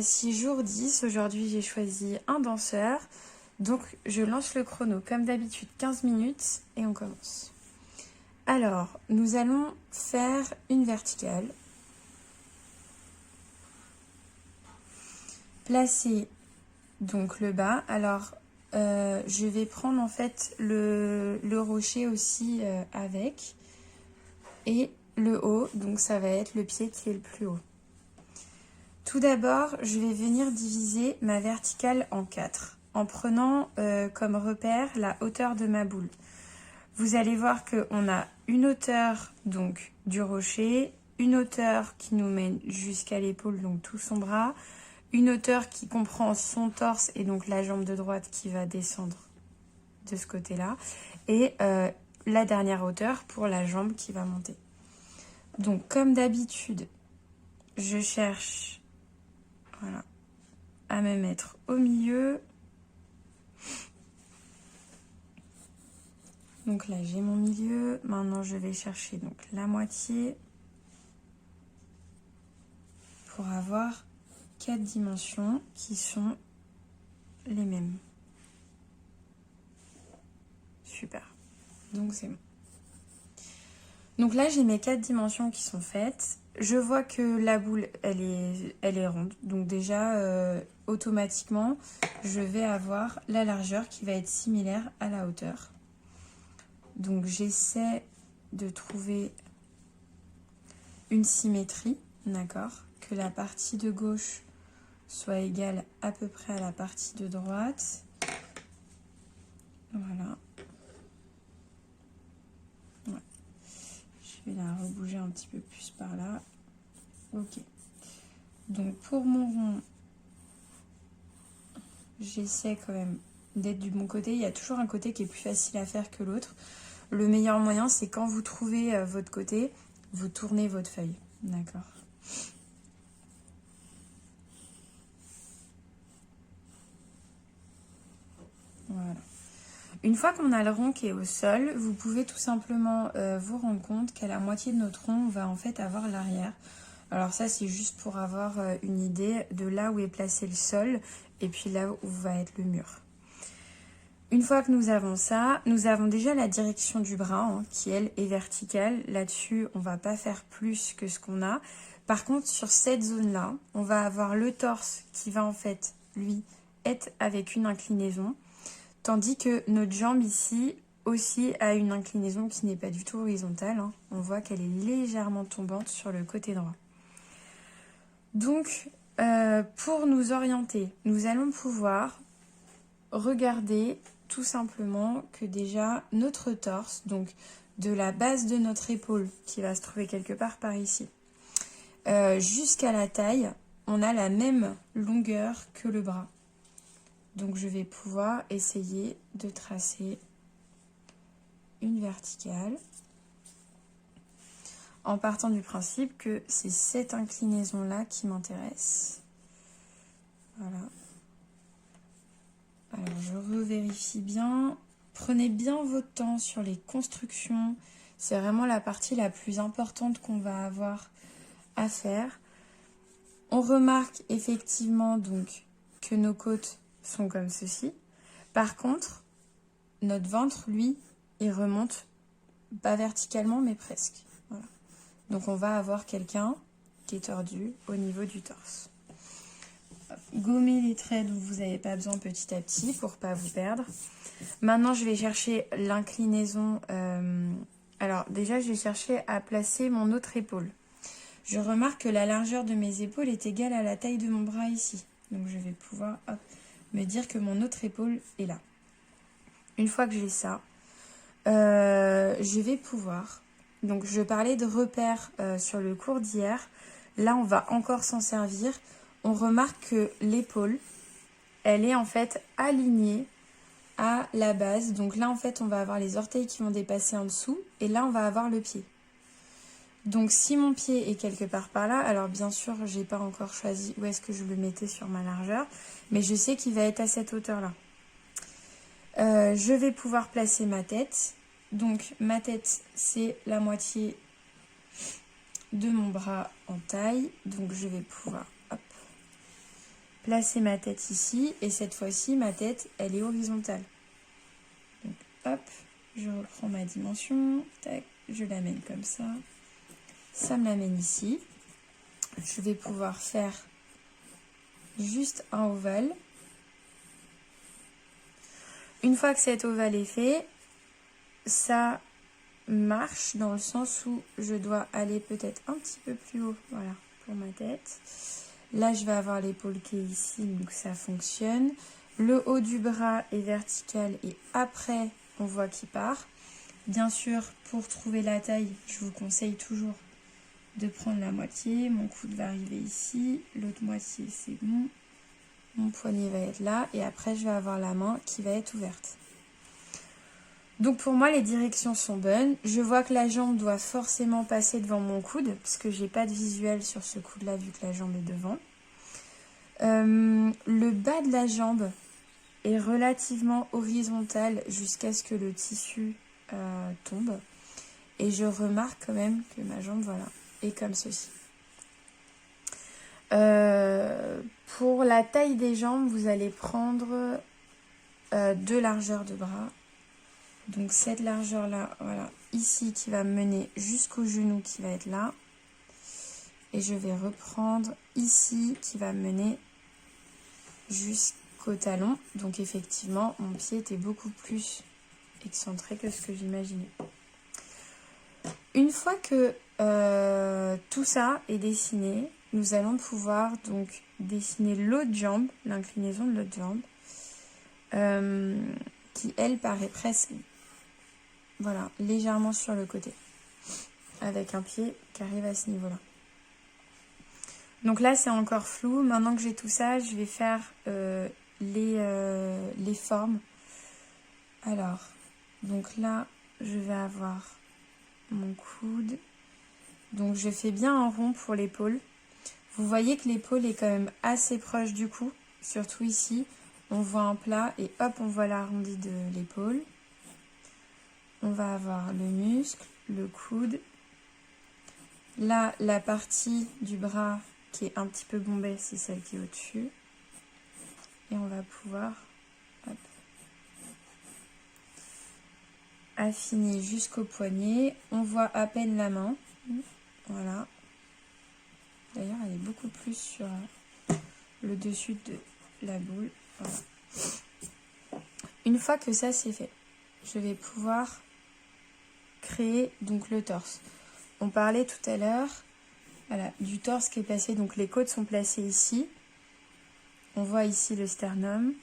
voici jour 10. Aujourd'hui, j'ai choisi un danseur. Donc, je lance le chrono comme d'habitude 15 minutes et on commence. Alors, nous allons faire une verticale. Placer donc le bas. Alors, je vais prendre en fait le rocher aussi avec. Et le haut, donc ça va être le pied qui est le plus haut. Tout d'abord, je vais venir diviser ma verticale en 4 en prenant comme repère la hauteur de ma boule. Vous allez voir qu'on a une hauteur donc du rocher, une hauteur qui nous mène jusqu'à l'épaule, donc tout son bras, une hauteur qui comprend son torse et donc la jambe de droite qui va descendre de ce côté-là, et la dernière hauteur pour la jambe qui va monter. Donc comme d'habitude, je cherche à me mettre au milieu. Donc là j'ai mon milieu. Maintenant je vais chercher donc la moitié pour avoir 4 dimensions qui sont les mêmes. Super. Donc c'est bon. Donc là j'ai mes 4 dimensions qui sont faites. Je vois que la boule elle est ronde. Donc déjà automatiquement je vais avoir la largeur qui va être similaire à la hauteur. Donc j'essaie de trouver une symétrie, d'accord, que la partie de gauche soit égale à peu près à la partie de droite. Voilà. Ouais. Je vais la rebouger un petit peu plus par là. Ok. Donc pour mon rond, j'essaie quand même d'être du bon côté. Il y a toujours un côté qui est plus facile à faire que l'autre. Le meilleur moyen, c'est quand vous trouvez votre côté, vous tournez votre feuille. D'accord. Voilà. Une fois qu'on a le rond qui est au sol, vous pouvez tout simplement vous rendre compte qu'à la moitié de notre rond, on va en fait avoir l'arrière. Alors ça, c'est juste pour avoir une idée de là où est placé le sol et puis là où va être le mur. Une fois que nous avons ça, nous avons déjà la direction du bras qui, elle, est verticale. Là-dessus, on ne va pas faire plus que ce qu'on a. Par contre, sur cette zone-là, on va avoir le torse qui va en fait, lui, être avec une inclinaison. Tandis que notre jambe ici aussi a une inclinaison qui n'est pas du tout horizontale. On voit qu'elle est légèrement tombante sur le côté droit. Donc, pour nous orienter, nous allons pouvoir regarder tout simplement que déjà notre torse, donc de la base de notre épaule qui va se trouver quelque part par ici, jusqu'à la taille, on a la même longueur que le bras. Donc je vais pouvoir essayer de tracer une verticale en partant du principe que c'est cette inclinaison-là qui m'intéresse. Voilà. Alors je revérifie bien. Prenez bien votre temps sur les constructions. C'est vraiment la partie la plus importante qu'on va avoir à faire. On remarque effectivement donc que nos côtes sont comme ceci. Par contre, notre ventre, lui, il remonte pas verticalement mais presque. Voilà. Donc on va avoir quelqu'un qui est tordu au niveau du torse. Gommez les traits dont vous n'avez pas besoin petit à petit pour ne pas vous perdre. Maintenant, je vais chercher l'inclinaison. Alors déjà, je vais chercher à placer mon autre épaule. Je remarque que la largeur de mes épaules est égale à la taille de mon bras ici. Donc je vais pouvoir me dire que mon autre épaule est là. Une fois que j'ai ça, je vais pouvoir... Donc je parlais de repères sur le cours d'hier. Là, on va encore s'en servir. On remarque que l'épaule, elle est en fait alignée à la base. Donc là, en fait, on va avoir les orteils qui vont dépasser en dessous. Et là, on va avoir le pied. Donc si mon pied est quelque part par là, alors bien sûr, j'ai pas encore choisi où est-ce que je le mettais sur ma largeur. Mais je sais qu'il va être à cette hauteur-là. Je vais pouvoir placer ma tête. Donc ma tête, c'est la moitié de mon bras en taille. Donc je vais pouvoir placer ma tête ici. Et cette fois-ci, ma tête, elle est horizontale. Donc, hop, je reprends ma dimension. Tac, je l'amène comme ça. Ça me l'amène ici. Je vais pouvoir faire juste un ovale. Une fois que cet ovale est fait, ça marche dans le sens où je dois aller peut-être un petit peu plus haut, voilà, pour ma tête. Là, je vais avoir l'épaule qui est ici, donc ça fonctionne. Le haut du bras est vertical et après, on voit qu'il part. Bien sûr, pour trouver la taille, je vous conseille toujours de prendre la moitié. Mon coude va arriver ici, l'autre moitié, c'est bon. Mon poignet va être là et après, je vais avoir la main qui va être ouverte. Donc pour moi, les directions sont bonnes. Je vois que la jambe doit forcément passer devant mon coude, parce que j'ai pas de visuel sur ce coude-là, vu que la jambe est devant. Le bas de la jambe est relativement horizontal jusqu'à ce que le tissu tombe. Et je remarque quand même que ma jambe, voilà, est comme ceci. Pour la taille des jambes, vous allez prendre 2 largeurs de bras. Donc cette largeur-là, voilà, ici qui va me mener jusqu'au genou qui va être là. Et je vais reprendre ici qui va me mener jusqu'au talon. Donc effectivement, mon pied était beaucoup plus excentré que ce que j'imaginais. Une fois que tout ça est dessiné, nous allons pouvoir donc dessiner l'autre jambe, l'inclinaison de l'autre jambe, qui elle paraît presque, voilà, légèrement sur le côté, avec un pied qui arrive à ce niveau-là. Donc là, c'est encore flou. Maintenant que j'ai tout ça, je vais faire les formes. Alors, donc là, je vais avoir mon coude. Donc je fais bien un rond pour l'épaule. Vous voyez que l'épaule est quand même assez proche du cou, surtout ici. On voit un plat et hop, on voit l'arrondi de l'épaule. On va avoir le muscle, le coude. Là, la partie du bras qui est un petit peu bombée, c'est celle qui est au-dessus. Et on va pouvoir hop, affiner jusqu'au poignet. On voit à peine la main. Voilà. D'ailleurs, elle est beaucoup plus sur le dessus de la boule. Voilà. Une fois que ça c'est fait, je vais pouvoir créer donc le torse. On parlait tout à l'heure, voilà, du torse qui est placé, donc les côtes sont placées ici. On voit ici le sternum.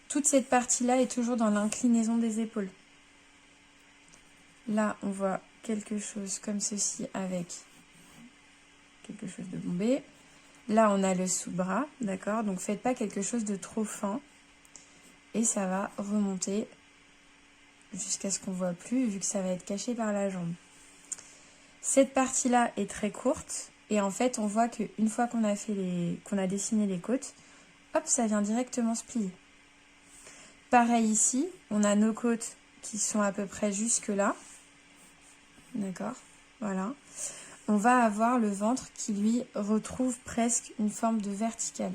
Toute cette partie-là est toujours dans l'inclinaison des épaules. Là, on voit quelque chose comme ceci avec quelque chose de bombé. Là, on a le sous-bras, d'accord? Donc, faites pas quelque chose de trop fin. Et ça va remonter jusqu'à ce qu'on voit plus, vu que ça va être caché par la jambe. Cette partie-là est très courte. Et en fait, on voit qu'une fois qu'on a dessiné les côtes, hop, ça vient directement se plier. Pareil ici, on a nos côtes qui sont à peu près jusque là. D'accord? Voilà. On va avoir le ventre qui, lui, retrouve presque une forme de verticale.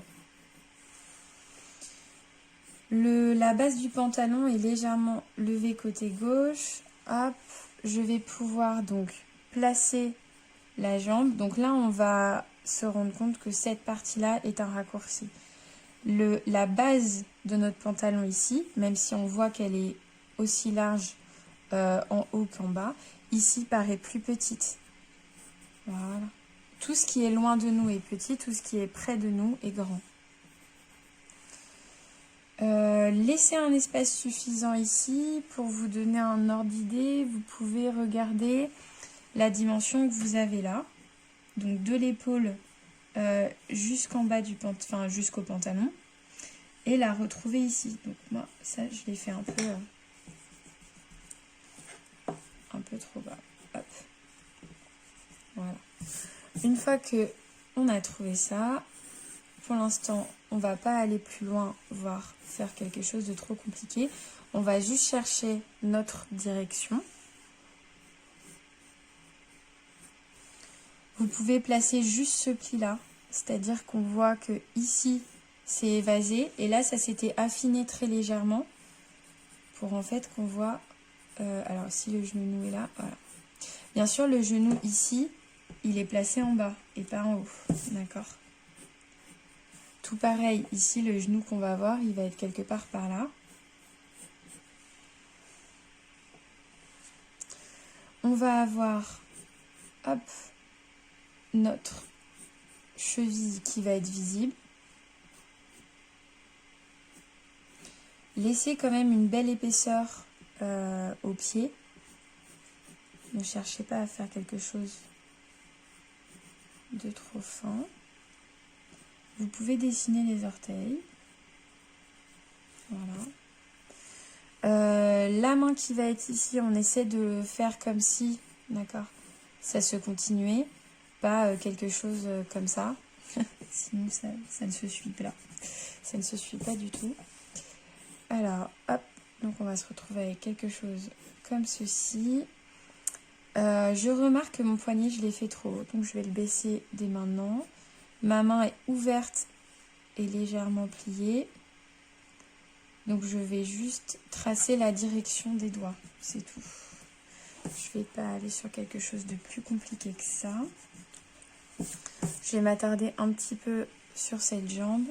La base du pantalon est légèrement levée côté gauche. Hop, je vais pouvoir donc placer la jambe. Donc là, on va se rendre compte que cette partie-là est un raccourci. La base de notre pantalon ici, même si on voit qu'elle est aussi large en haut qu'en bas, ici paraît plus petite. Voilà. Tout ce qui est loin de nous est petit, tout ce qui est près de nous est grand. Laissez un espace suffisant ici pour vous donner un ordre d'idée. Vous pouvez regarder la dimension que vous avez là. Donc de l'épaule jusqu'en bas jusqu'au pantalon. Et la retrouver ici. Donc moi, ça, je l'ai fait un peu trop bas. Hop. Voilà. Une fois que on a trouvé ça, pour l'instant, on va pas aller plus loin, voire faire quelque chose de trop compliqué. On va juste chercher notre direction. Vous pouvez placer juste ce pli-là. C'est-à-dire qu'on voit que ici, c'est évasé. Et là, ça s'était affiné très légèrement. Pour en fait qu'on voit... alors, si le genou est là, voilà. Bien sûr, le genou ici, il est placé en bas et pas en haut. D'accord? Tout pareil, ici, le genou qu'on va voir, il va être quelque part par là. On va avoir, hop, notre cheville qui va être visible. Laissez quand même une belle épaisseur au pied. Ne cherchez pas à faire quelque chose de trop fin. Vous pouvez dessiner les orteils. Voilà. La main qui va être ici, on essaie de faire comme si, d'accord, ça se continuait, pas quelque chose comme ça. Sinon, ça ne se suit pas. Ça ne se suit pas du tout. Alors, hop, donc on va se retrouver avec quelque chose comme ceci. Je remarque que mon poignet, je l'ai fait trop haut, donc je vais le baisser dès maintenant. Ma main est ouverte et légèrement pliée. Donc je vais juste tracer la direction des doigts, c'est tout. Je ne vais pas aller sur quelque chose de plus compliqué que ça. Je vais m'attarder un petit peu sur cette jambe.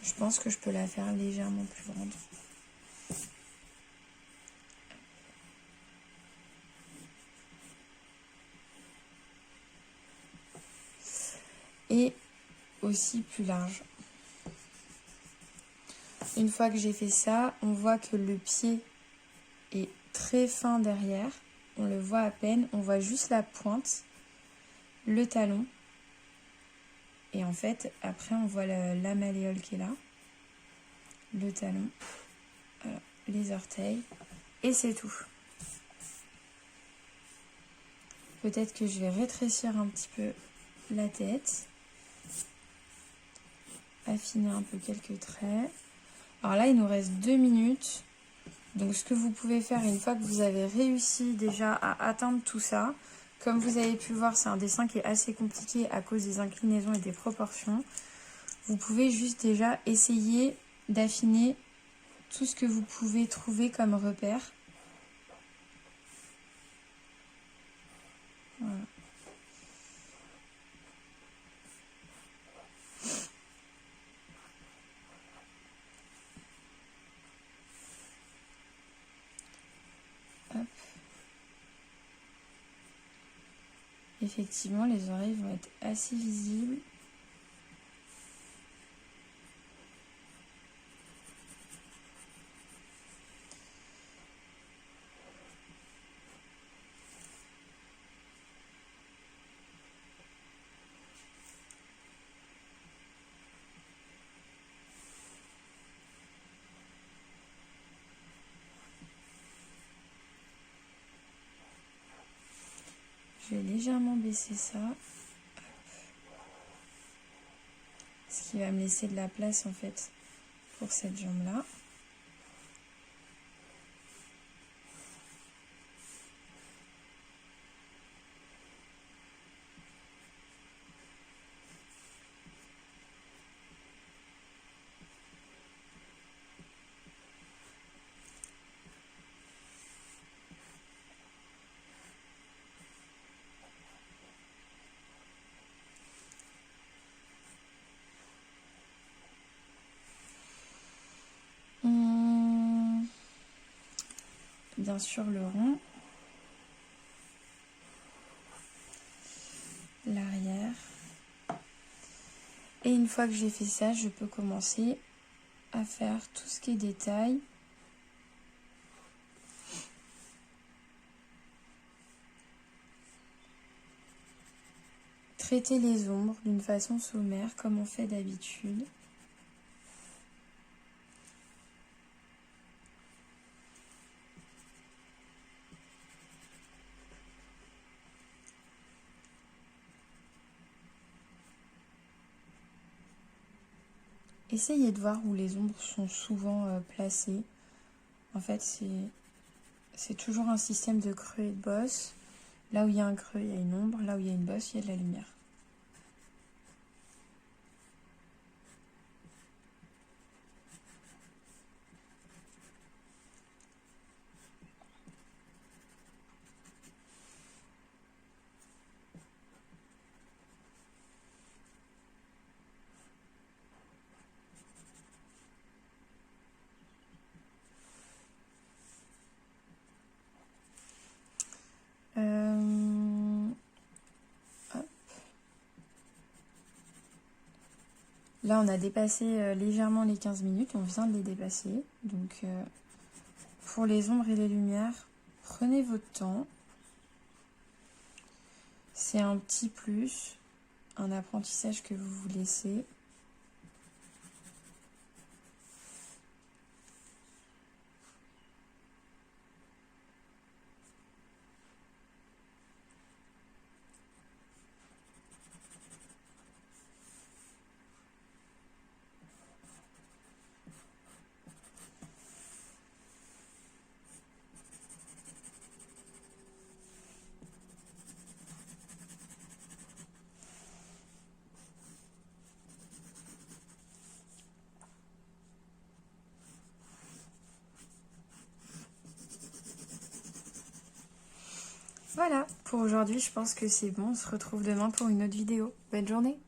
Je pense que je peux la faire légèrement plus grande. Et aussi plus large. Une fois que j'ai fait ça, on voit que le pied est très fin derrière. On le voit à peine. On voit juste la pointe, le talon. Et en fait, après, on voit la malléole qui est là. Le talon. Voilà, les orteils. Et c'est tout. Peut-être que je vais rétrécir un petit peu la tête. Affiner un peu quelques traits. Alors là, il nous reste 2 minutes. Donc ce que vous pouvez faire une fois que vous avez réussi déjà à atteindre tout ça, comme vous avez pu voir, c'est un dessin qui est assez compliqué à cause des inclinaisons et des proportions. Vous pouvez juste déjà essayer d'affiner tout ce que vous pouvez trouver comme repère. Voilà. Hop. Effectivement, les oreilles vont être assez visibles. Je vais légèrement baisser ça. Ce qui va me laisser de la place en fait pour cette jambe là. Bien sûr le rond, l'arrière. Et une fois que j'ai fait ça, je peux commencer à faire tout ce qui est détail. Traiter les ombres d'une façon sommaire comme on fait d'habitude. essayez de voir où les ombres sont souvent placées. En fait, c'est toujours un système de creux et de bosse. Là où il y a un creux, il y a une ombre. Là où il y a une bosse, il y a de la lumière. Hop. Là, on a dépassé légèrement les 15 minutes. On vient de les dépasser. Donc, pour les ombres et les lumières, prenez votre temps. C'est un petit plus, un apprentissage que vous vous laissez. Voilà, pour aujourd'hui, je pense que c'est bon. On se retrouve demain pour une autre vidéo. Belle journée!